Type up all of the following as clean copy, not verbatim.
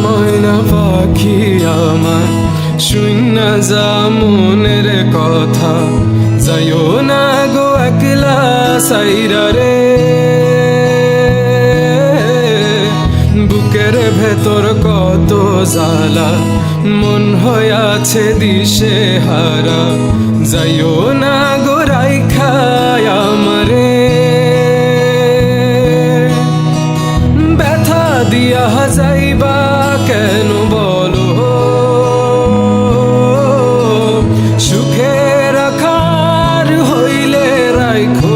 ময়না পাখি আমার শূন্য যা মনের কথা যাইও না গো একলা সাইরা রে বুকের ভেতর কত জ্বালা মন হইয়াছে দিশে হারা যাইও না গো রাইখা আমারে ব্যথা দিয়া যাইবা কেন বলো সুখে রাখার হইলে রাইখো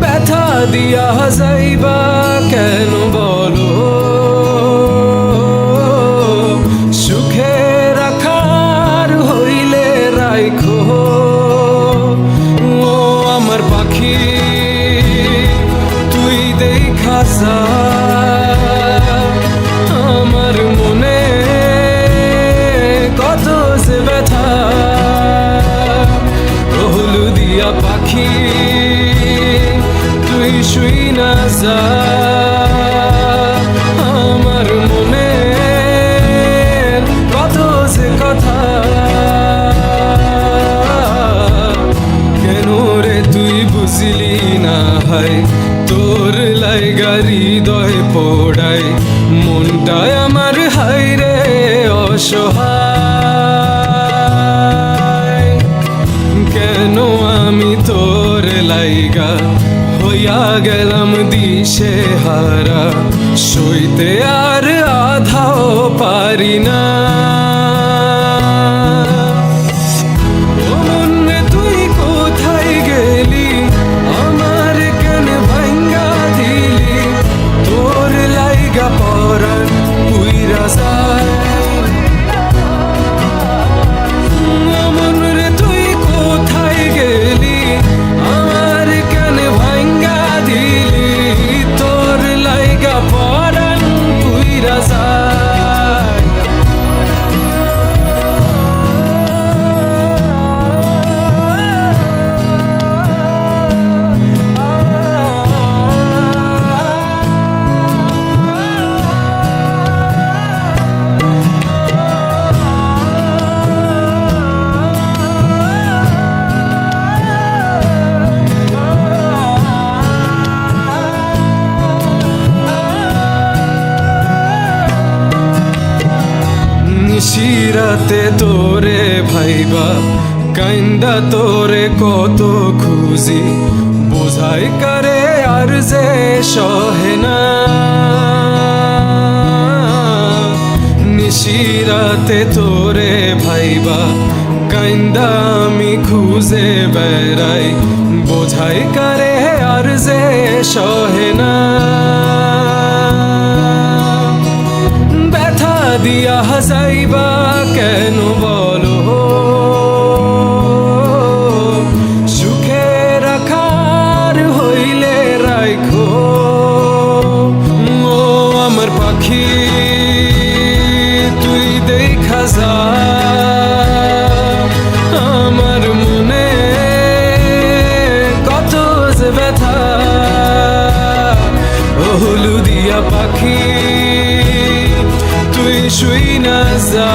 ব্যথা দিয়া যাইবা কেন বলো সুখে রাখার হইলে রাইখো ও আমার পাখি তুই দেখা যা আমার মনে কত যে ব্যথা হলুদিয়া পাখি তুই শুই না যা আমার মনে কত যে কথা কেন রে তুই বুঝলি না হয় তোর লাইগা হৃদয় পোড়াই মনটায় আমার হাই রে অসহায় কেন আমি তোর লাইগা হইয়া গেলাম দিশে হারা সইতে আর আধাও পারি না তুই কোথায় গেলি আমার কেন ভাঙ্গা দিলি তোর লাইগা পরাণ পুইরা যায় তুই কোথায় গেলি আমার কেন ভাঙ্গা দিলি তোর লাইগা পরাণ পুইরা যায় নিশিরাতে তোরে ভাইবা কাইন্দা তোরে কত খুঁজি বোঝাই কারে আর যে সহে না নিশিরাতে তোরে ভাইবা কাইন্দা আমি খুঁজে বেড়াই বোঝাই কারে আর যে সহে না ব্যথা দিয়া যাইবা কেন বলো সুখে রাখার হইলে রাইখো ও আমার পাখি তুই দেখা যা আমার মনে কত যে ব্যথা ও হলুদিয়া পাখি তুই শুই না যা